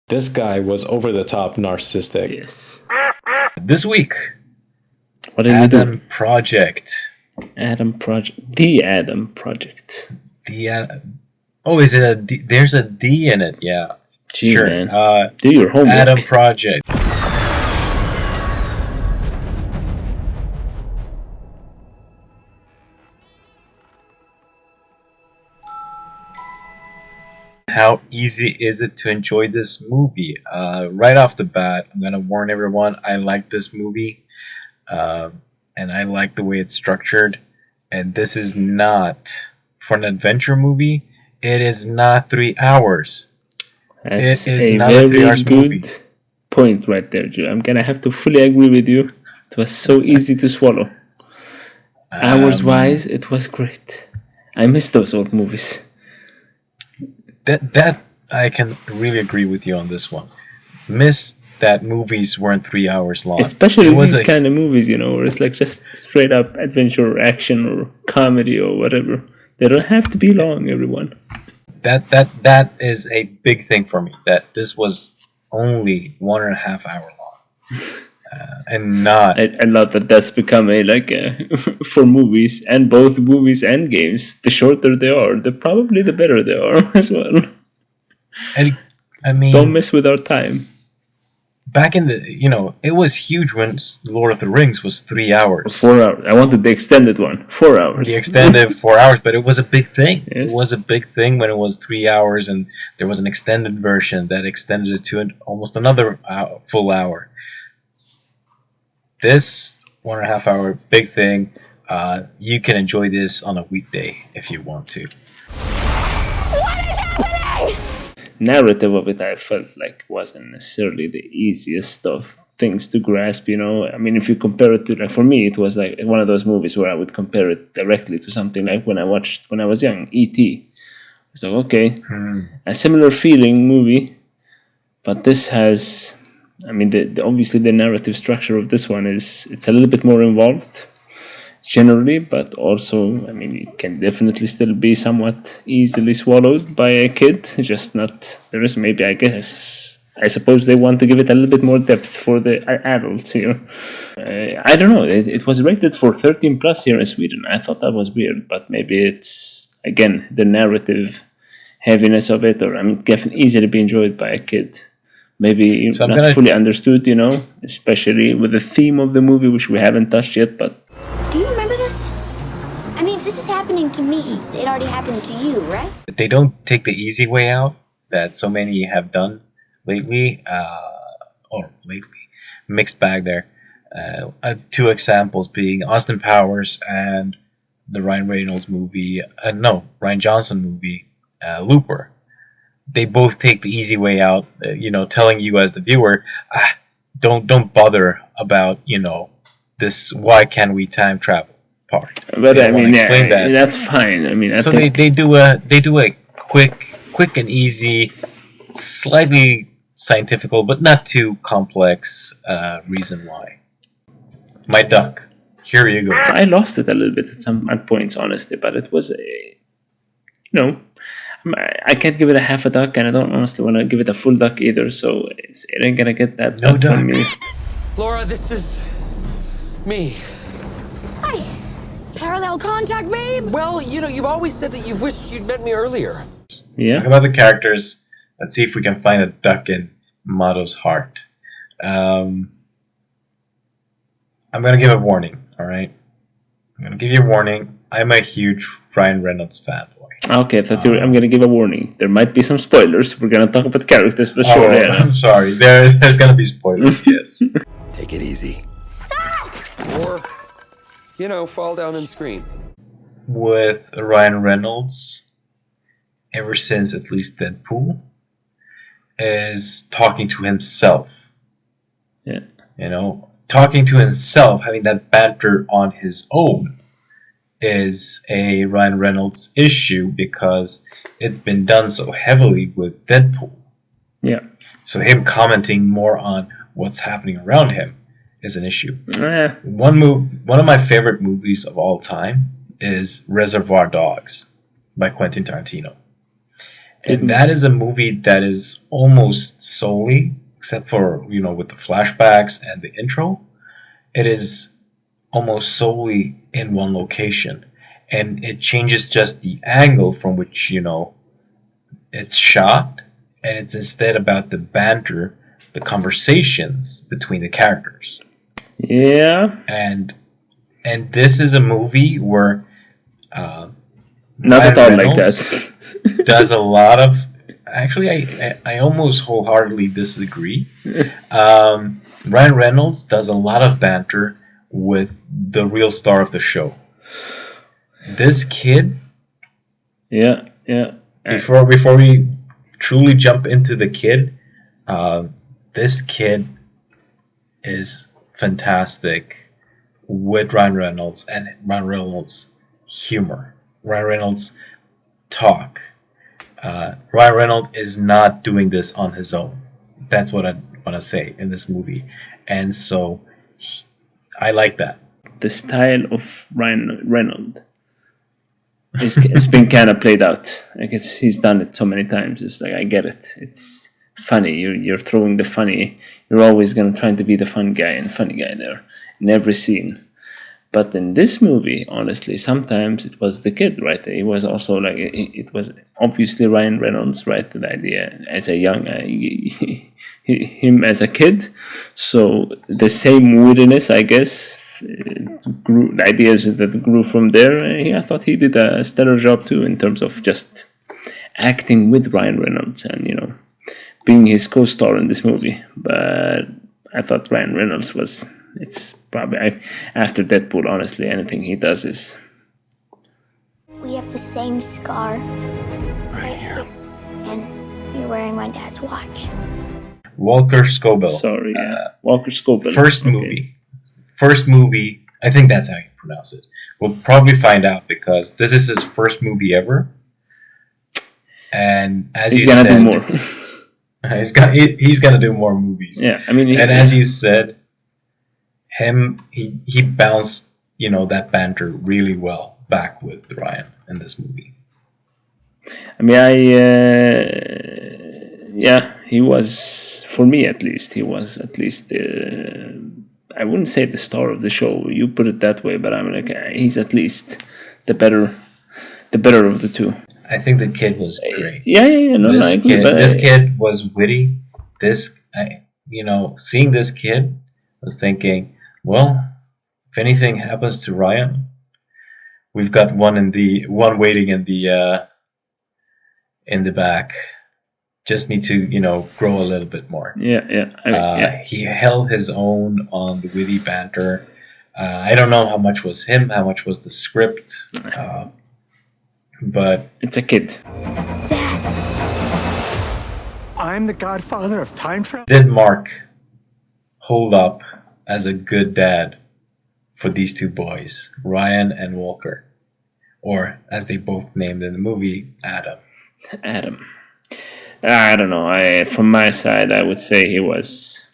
This guy was over the top narcissistic. Yes. This week, What did we do? Adam Project. Adam Project. The Adam Project. Is it a D? There's a D in it. Yeah, Gee, sure. man. Do your homework. Adam Project. How easy is it to enjoy this movie? Right off the bat, I'm gonna warn everyone. I like this movie, and I like the way it's structured. And this is not for an adventure movie. It is not 3 hours. That's It is a not a 3 very hours good movie. point right there, Joe. I'm gonna have to fully agree with you. It was so easy to swallow. Hours-wise, it was great. I miss those old movies. That I can really agree with you on this one. Miss that movies weren't 3 hours long. Especially It was these a- kind of movies, where it's like just straight up adventure or action or comedy or whatever. They don't have to be long, everyone. That is a big thing for me. That this was only 1.5 hour long, and not. I love that that's become for movies, and both movies and games, the shorter they are, the better they are as well. And I mean, Don't mess with our time. back in the it was huge when Lord of the Rings was 3 hours. 4 hours. I wanted the extended one. 4 hours. The extended 4 hours, but it was a big thing. Yes. It was a big thing when it was 3 hours, and there was an extended version that extended it to almost another full hour. This 1.5 hour big thing, you can enjoy this on a weekday if you want to. Narrative of it, I felt like wasn't necessarily the easiest of things to grasp. I mean, if you compare it to, like, for me, it was like one of those movies where I would compare it directly to something like when I was young, E.T. It's like, okay, a similar feeling movie, but this has, I mean, obviously the narrative structure of this one it's a little bit more involved generally, but also, I mean, it can definitely still be somewhat easily swallowed by a kid, just not, there is maybe, I suppose they want to give it a little bit more depth for the adults here. I don't know, it was rated for 13 plus here in Sweden. I thought that was weird, but maybe it's, again, the narrative heaviness of it, or I mean, it can easily be enjoyed by a kid. Maybe So not fully understood, especially with the theme of the movie, which we haven't touched yet, but Do you remember this? I mean, if this is happening to me, it already happened to you, right? They don't take the easy way out that so many have done lately. Mixed bag there. 2 examples being Austin Powers and the Ryan Johnson movie, Looper. They both take the easy way out, telling you as the viewer, don't bother about, this why can we time travel part. But I don't wanna mean, explain that. that's fine. I mean, I So think they do a quick and easy, slightly scientific, but not too complex reason why. My duck. Here you go. I lost it a little bit at points, honestly. But it was I can't give it a half a duck, and I don't honestly want to give it a full duck either. So it ain't gonna get that No duck from duck. me. Laura, this is me. Hi. Parallel contact, babe. Well, you've always said that you've wished you'd met me earlier. Let's Yeah. talk about the characters. Let's see if we can find a duck in Mato's heart. I'm gonna give a warning. All right. I'm gonna give you a warning. I'm a huge Ryan Reynolds fanboy. Okay, I thought I'm gonna give a warning. There might be some spoilers. We're gonna talk about characters for sure. Oh, Yeah. I'm sorry. There's gonna be spoilers. Yes. Take it easy. Or, fall down and scream. With Ryan Reynolds, ever since at least Deadpool, is talking to himself. Yeah. Talking to himself, having that banter on his own, is a Ryan Reynolds issue because it's been done so heavily with Deadpool. Yeah. So him commenting more on what's happening around him is an issue. Eh, One of my favorite movies of all time is Reservoir Dogs by Quentin Tarantino. And that is a movie that is almost solely, except for, with the flashbacks and the intro, it is almost solely in one location. And it changes just the angle from which, it's shot. And it's instead about the banter, the conversations between the characters. Yeah. And this is a movie where Not Ryan at all Reynolds like that. does a lot of. Actually, I almost wholeheartedly disagree. Ryan Reynolds does a lot of banter with the real star of the show. This kid. Yeah. Before we truly jump into the kid, this kid is fantastic with Ryan Reynolds and Ryan Reynolds' humor. Ryan Reynolds' talk. Ryan Reynolds is not doing this on his own. That's what I want to say in this movie. And so I like that. The style of Ryan Reynolds it's been kind of played out. Like he's done it so many times. It's like I get it. It's funny. You're throwing the funny. You're always gonna trying to be the funny guy there in every scene. But in this movie, honestly, sometimes it was the kid, right? It was also like it was obviously Ryan Reynolds, right? The idea as a young him as a kid. So the same wittiness, I guess. The ideas that grew from there. I thought he did a stellar job too in terms of just acting with Ryan Reynolds and being his co-star in this movie. But I thought Ryan Reynolds it's probably after Deadpool. Honestly, anything he does is. We have the same scar. Right here. And you're wearing my dad's watch. Walker Scobell. Sorry, Walker Scobell. First movie, I think that's how you pronounce it. We'll probably find out because this is his first movie ever. And as he's you gonna said, do more. he's gonna do more movies. Yeah, I mean, as you said, he bounced that banter really well back with Ryan in this movie. I mean, he was, for me at least, I wouldn't say the star of the show. You put it that way, but I'm like, he's at least the better of the two. I think the kid was great. Yeah. No, I agree. This kid was witty. Seeing this kid, I was thinking, well, if anything happens to Ryan, we've got one waiting in the back. Just need to grow a little bit more. Yeah. He held his own on the witty banter. I don't know how much was him, how much was the script, but it's a kid. Dad. I'm the godfather of time travel. Did Mark hold up as a good dad for these two boys, Ryan and Walker, or as they both named in the movie, Adam? I don't know. From my side, I would say he was.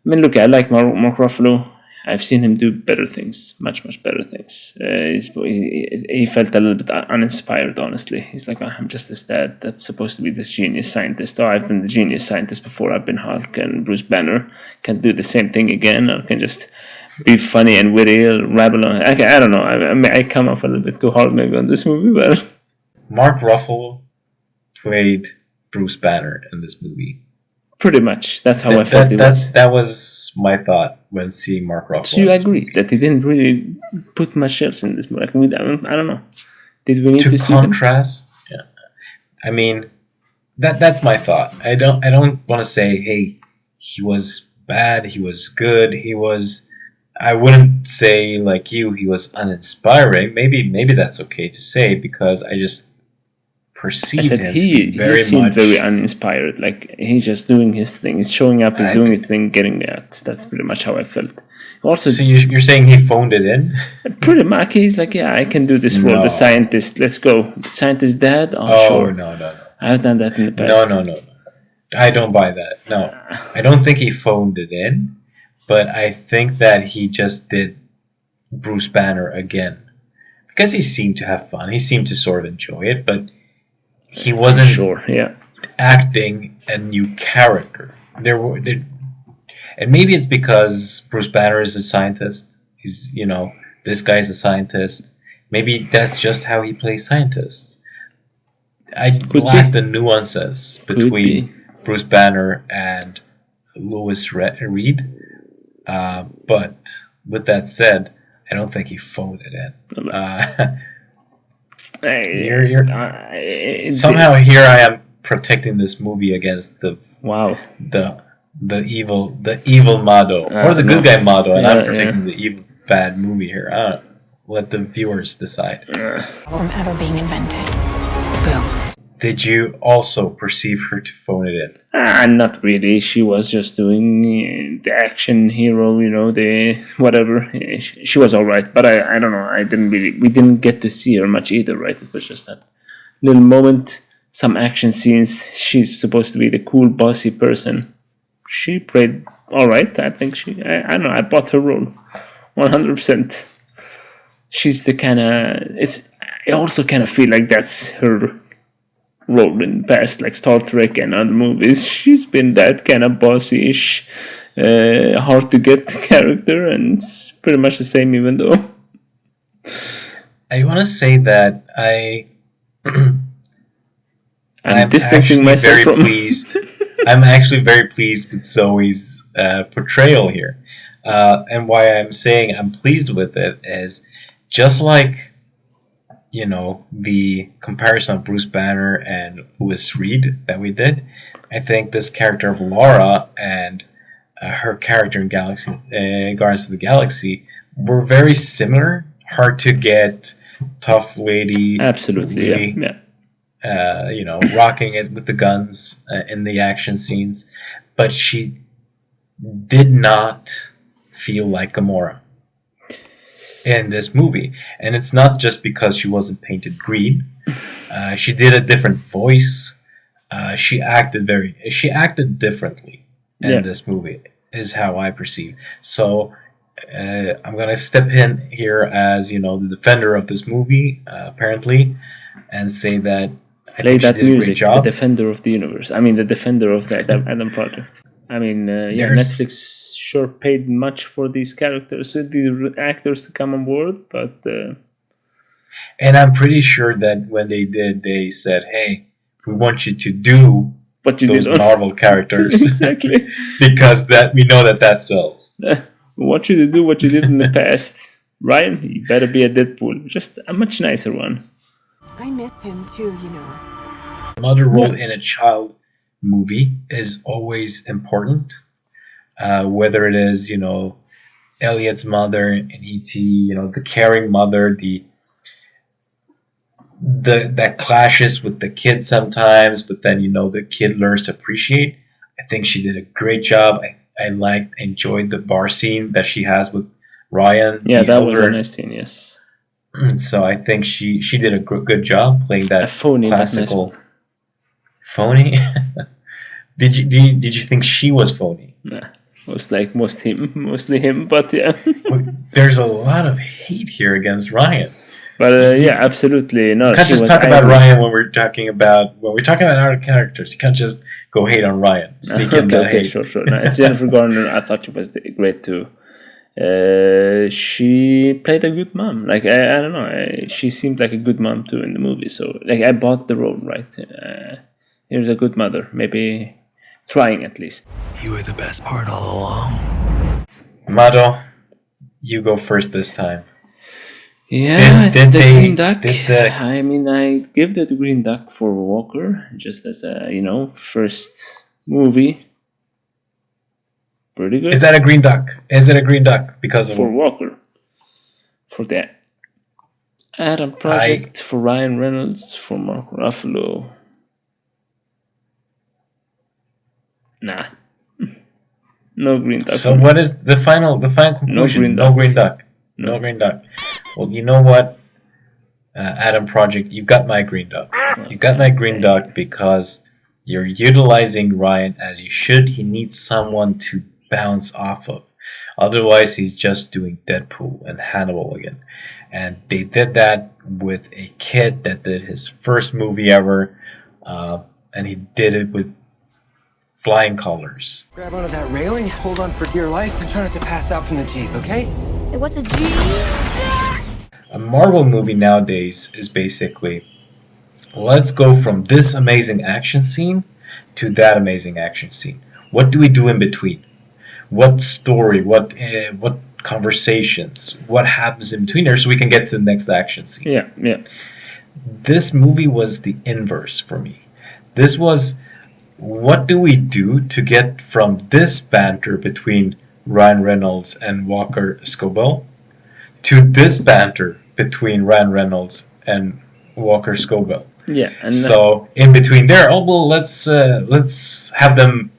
I mean, look, I like Mark Ruffalo. I've seen him do better things, much better things. He felt a little bit uninspired, honestly. He's like, I'm just this dad that's supposed to be this genius scientist. Oh, I've been the genius scientist before. I've been Hulk and Bruce Banner. Can't do the same thing again. I can just be funny and witty, rabble on. I don't know. I come off a little bit too hard maybe on this movie, but Mark Ruffalo played Bruce Banner in this movie. Pretty much. That's how I felt it was. That was my thought when seeing Mark Ruffalo. So you agree that he didn't really put much else in this movie? I don't know. Did we need to see contrast? Yeah. I mean, that's my thought. I don't want to say, hey, he was bad, he was good, he was. I wouldn't say like he was uninspiring. Maybe that's okay to say because I just perceived him to be he seemed very uninspired. Like he's just doing his thing. He's showing up. He's doing his thing. Getting out. That's pretty much how I felt. Also, so you're saying he phoned it in? Pretty much. He's like, yeah, I can do this role. The scientist. Let's go. The scientist dad. Oh, sure. No. I've done that in the past. No. I don't buy that. No, I don't think he phoned it in, but I think that he just did Bruce Banner again because he seemed to have fun. He seemed to sort of enjoy it, but he wasn't Sure, yeah. acting a new character. And maybe it's because Bruce Banner is a scientist. He's, this guy's a scientist. Maybe that's just how he plays scientists. I lack the nuances between Bruce Banner and Louis Reed. But with that said, I don't think he phoned it in. Somehow here I am protecting this movie against the evil motto or the good guy motto, and I'm protecting the evil bad movie here. I don't know. Let the viewers decide. From ever being invented. Boom. Did you also perceive her to phone it in? Not really. She was just doing the action hero, the whatever. She was all right, but I don't know. We didn't get to see her much either, right? It was just that little moment, some action scenes. She's supposed to be the cool, bossy person. She played all right. I think I don't know. I bought her role 100%. She's the kind of. I also kind of feel like that's her role in the past, like Star Trek and other movies. She's been that kind of bossy-ish, hard to get character, and it's pretty much the same, even though. I want to say that I'm distancing myself very pleased. I'm actually very pleased with Zoe's portrayal here, and why I'm saying I'm pleased with it is just like the comparison of Bruce Banner and Louis Reed that we did. I think this character of Laura and her character in Guardians of the Galaxy were very similar. Hard to get, tough lady. Absolutely, really, yeah. Rocking it with the guns in the action scenes. But she did not feel like Gamora in this movie, and it's not just because she wasn't painted green. She did a different voice. She acted differently in this movie, is how I perceive. So I'm gonna step in here as the defender of this movie, apparently, and say that I think she did a great job. The defender of the universe. I mean, the defender of the Adam Project. I mean, Netflix sure paid much for these characters, these actors to come on board, but... And I'm pretty sure that when they did, they said, hey, we want you to do those Marvel characters. Exactly. Because we know that sells. We want you to do what you did in the past. Ryan, you better be a Deadpool. Just a much nicer one. I miss him too, Mother role in a child movie is always important, whether it is Elliot's mother in E.T., the caring mother, that clashes with the kid sometimes, but then the kid learns to appreciate. I think she did a great job. I enjoyed the bar scene that she has with Ryan. Yeah, that was a nice scene. Yes. So I think she did a good job playing that phony, classical phony. Did you think she was phony? Nah, it was like mostly him, but yeah. There's a lot of hate here against Ryan. But yeah, absolutely. No, you can't just talk about Ryan when we're talking about our characters. You can't just go hate on Ryan. Sneak in that hate. Sure. No, it's Jennifer Garner. I thought she was great too. She played a good mom. Like I don't know. She seemed like a good mom too in the movie. So like I bought the role, right? Here's a good mother. Maybe trying at least. You were the best part all along. Mado, you go first this time. Yeah, it's the Green Duck. I mean, I give the Green Duck for Walker, just as a, first movie. Pretty good. Is that a Green Duck? Is it a Green Duck? Because of for Walker. For the Adam Project, for Ryan Reynolds, for Mark Ruffalo. Nah. No Green Duck. So what is the final conclusion? No Green Duck. No Green Duck. Well, you know what, Adam Project, you got my Green Duck. You got my Green Duck because you're utilizing Ryan as you should. He needs someone to bounce off of. Otherwise, he's just doing Deadpool and Hannibal again. And they did that with a kid that did his first movie ever and he did it with flying colors. Grab onto that railing, hold on for dear life, and try not to pass out from the G's, okay? Hey, what's a G? A Marvel movie nowadays is basically, let's go from this amazing action scene to that amazing action scene. What do we do in between? What story? What conversations? What happens in between there so we can get to the next action scene? Yeah. This movie was the inverse for me. This was, what do we do to get from this banter between Ryan Reynolds and Walker Scobell to this banter between Ryan Reynolds and Walker Scobell? Yeah, and So in between there, oh well, let's have them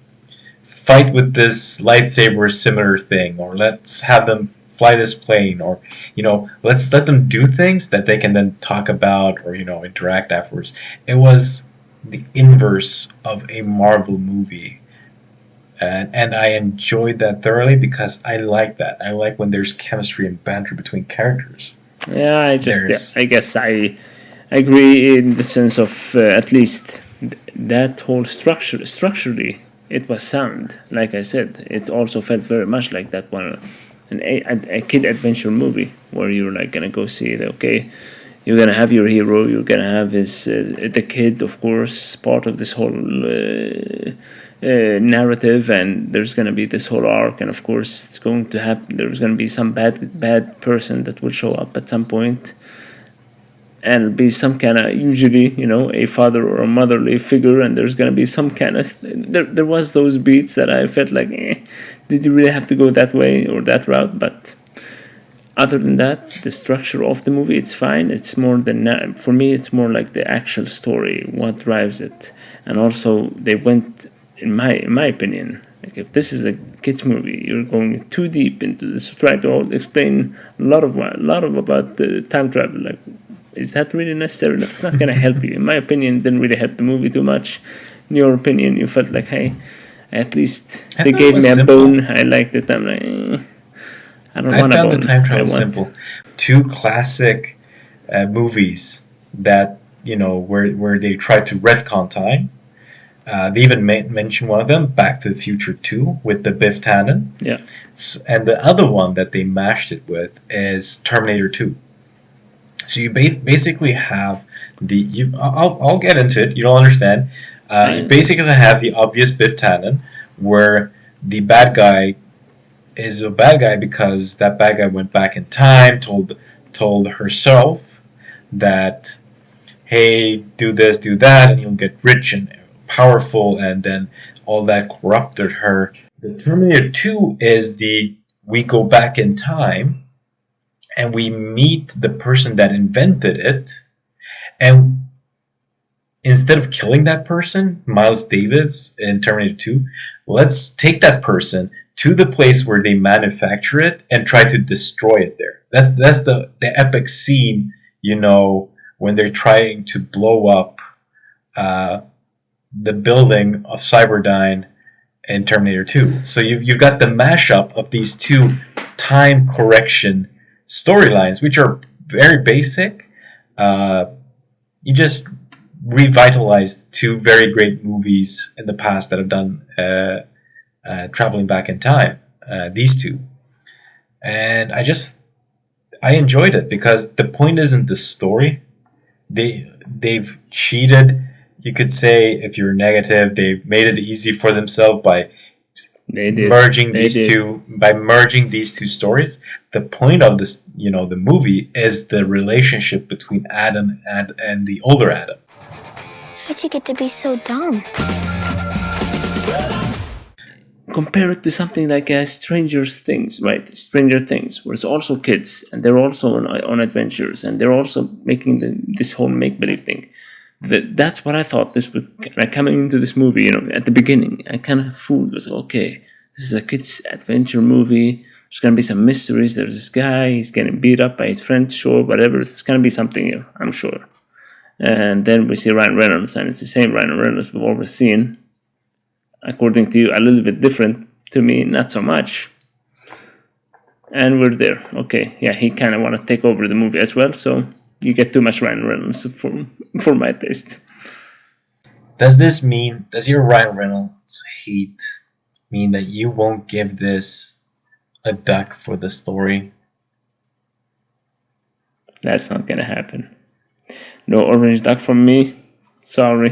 fight with this lightsaber similar thing, or let's have them fly this plane, or let's let them do things that they can then talk about or interact afterwards. It was the inverse of a Marvel movie, and I enjoyed that thoroughly because I like that. I like when there's chemistry and banter between characters. yeah, I guess I agree in the sense of at least that whole structurally it was sound. Like I said, it also felt very much like that one, a kid adventure movie where you're like gonna go see it. Okay, you're gonna have your hero, you're gonna have his the kid, of course, part of this whole narrative, and there's gonna be this whole arc, and of course it's going to happen. There's gonna be some bad person that will show up at some point, and it'll be some kind of, usually, a father or a motherly figure, and there's gonna be some kind of there was those beats that I felt like, did you really have to go that way or that route? But other than that, the structure of the movie, it's fine. It's more than, for me, it's more like the actual story, what drives it. And also they went, in my opinion, like if this is a kids movie, you're going too deep into this, trying to explain a lot of about the time travel. Like, is that really necessary? It's not going to help you. In my opinion, it didn't really help the movie too much. In your opinion, you felt like, hey, at least they gave me a bone. I liked it. I'm like, I don't want a bone. I found the time travel simple. Two classic movies that, where they tried to retcon time. They even mentioned one of them, Back to the Future 2, with the Biff Tannen. Yeah. And the other one that they mashed it with is Terminator 2. So you basically have I'll get into it. You don't understand. You basically have the obvious Biff Tannen, where the bad guy is a bad guy because that bad guy went back in time, told herself that, hey, do this, do that, and you'll get rich and powerful, and then all that corrupted her. The Terminator 2 is we go back in time and we meet the person that invented it, and instead of killing that person, Miles Davis in Terminator 2, let's take that person to the place where they manufacture it and try to destroy it there. That's the epic scene, when they're trying to blow up the building of Cyberdyne in Terminator 2. So you've got the mashup of these two time correction storylines, which are very basic. You just revitalized two very great movies in the past that have done traveling back in time. These two, and I enjoyed it because the point isn't the story. They've cheated. You could say, if you're negative, they made it easy for themselves by merging these two stories. The point of this, the movie, is the relationship between Adam and the older Adam. How'd you get to be so dumb? Compare it to something like Stranger Things, right? Stranger Things, where it's also kids, and they're also on adventures, and they're also making this whole make-believe thing. That's what I thought this was, like, coming into this movie, at the beginning. I kind of fooled was, okay, this is a kids' adventure movie. There's going to be some mysteries. There's this guy, he's getting beat up by his friends, sure, whatever. It's going to be something here, I'm sure. And then we see Ryan Reynolds, and it's the same Ryan Reynolds we've always seen. According to you, a little bit different. To me, not so much. And we're there. Okay, yeah, he kind of want to take over the movie as well, so you get too much Ryan Reynolds for my taste. Does your Ryan Reynolds hate mean that you won't give this a duck for the story? That's not gonna happen. No orange duck from me. Sorry.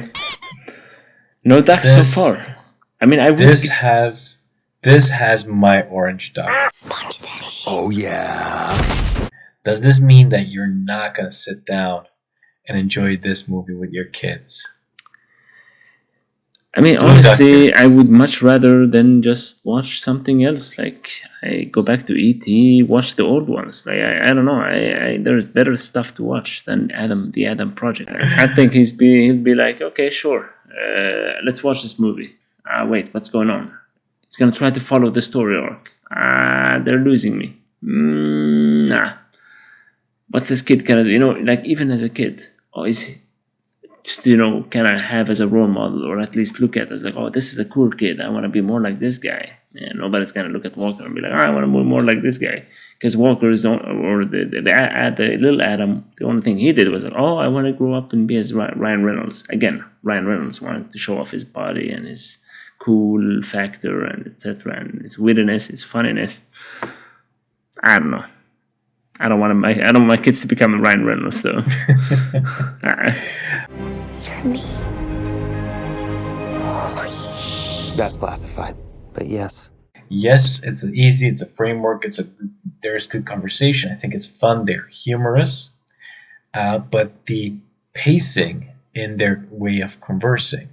No duck so This- far. I mean, I would. This has my orange duck. Punch Daddy shit. Oh, yeah. Does this mean that you're not gonna sit down and enjoy this movie with your kids? I mean, Blue honestly, Duck I would much rather than just watch something else. Like, I go back to E.T., watch the old ones. Like, I don't know. There's better stuff to watch than the Adam Project. I think he'll be like, okay, sure, let's watch this movie. Wait, what's going on? He's gonna try to follow the story arc. They're losing me. Nah. What's this kid gonna do? You know, like even as a kid, oh, is he? Can I have as a role model, or at least look at as like, oh, this is a cool kid. I want to be more like this guy. And nobody's gonna look at Walker and be like, oh, I want to be more like this guy, because Walker is or the little Adam. The only thing he did was like, oh, I want to grow up and be as Ryan Reynolds. Again, Ryan Reynolds wanted to show off his body and his cool factor and etc. and his wittiness, his funniness. I don't know. I don't want my kids to become Ryan Reynolds though. You're me. That's classified, but yes. Yes, it's easy. It's a framework. There's good conversation. I think it's fun. They're humorous, but the pacing in their way of conversing,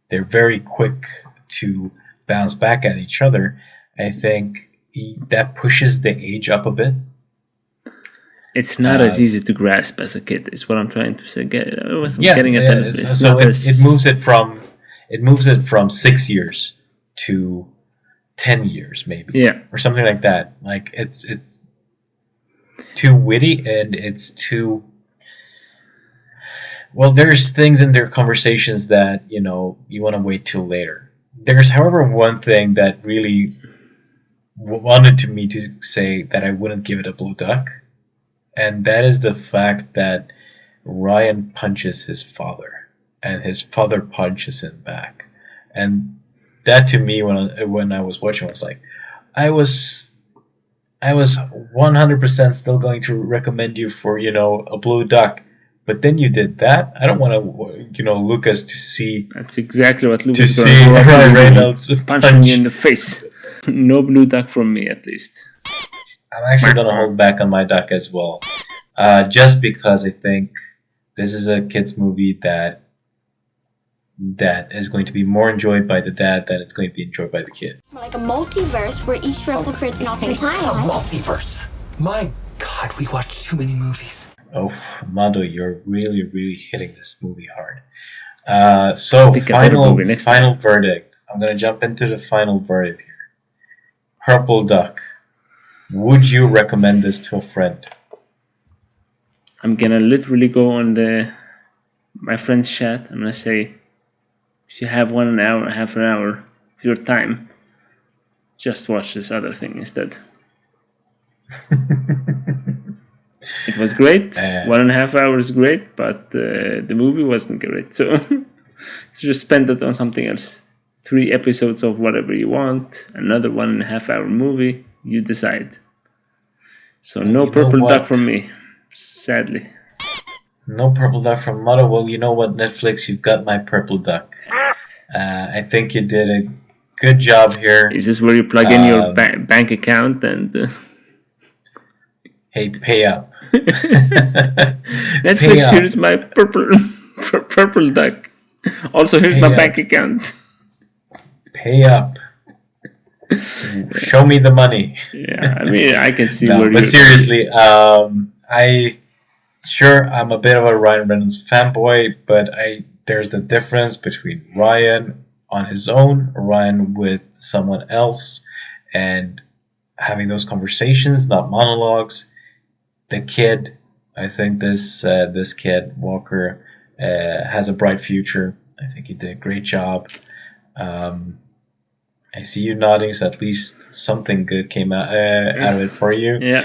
they're very quick to bounce back at each other. I think that pushes the age up a bit. It's not as easy to grasp as a kid. Is what I'm trying to say. I was Yeah, getting at that. It's so not as- it moves it from 6 years to 10 years maybe, Yeah. or something like that. Like it's too witty and it's too well. There's things in their conversations that you want to wait till later. There's, however, one thing that really wanted to me to say that I wouldn't give it a blue duck, and that is the fact that Ryan punches his father, and his father punches him back, and that to me when I was watching was like, I was 100% still going to recommend you for a blue duck, but then you did that. I don't want to Lucas to see That's exactly what to Lucas is see going to go up Ryan and Reynolds punching you in the face. No blue duck from me, at least. I'm actually gonna hold back on my duck as well, just because I think this is a kids movie that is going to be more enjoyed by the dad than it's going to be enjoyed by the kid. Like a multiverse where each replicates an alternate timeline. Multiverse. My God, we watch too many movies. Oh, Mado, you're really, really hitting this movie hard. So Pick a better movie next final verdict. I'm gonna jump into the final verdict here. Purple Duck. Would you recommend this to a friend? I'm gonna literally go on my friend's chat. I'm gonna say, if you have 1 hour, half an hour of your time, just watch this other thing instead. It was great. 1.5 hours great, but the movie wasn't great. So, so just spend it on something else. 3 episodes of whatever you want. Another 1.5 hour movie. You decide. So no Purple Duck from me, sadly. No Purple Duck from Mother. Well, you know what, Netflix, you've got my Purple Duck. I think you did a good job here. Is this where you plug in your bank account and? Hey, pay up. Netflix, Pay up. here's my purple duck. Also, here's Pay my up. bank account. Pay up. Show me the money. Yeah, I mean, I can see No, where but you. seriously, I'm a bit of a Ryan Reynolds fanboy, but there's the difference between Ryan on his own, Ryan with someone else, and having those conversations, not monologues. The kid, I think this kid Walker has a bright future. I think he did a great job. I see you nodding, so at least something good came out of it for you. Yeah.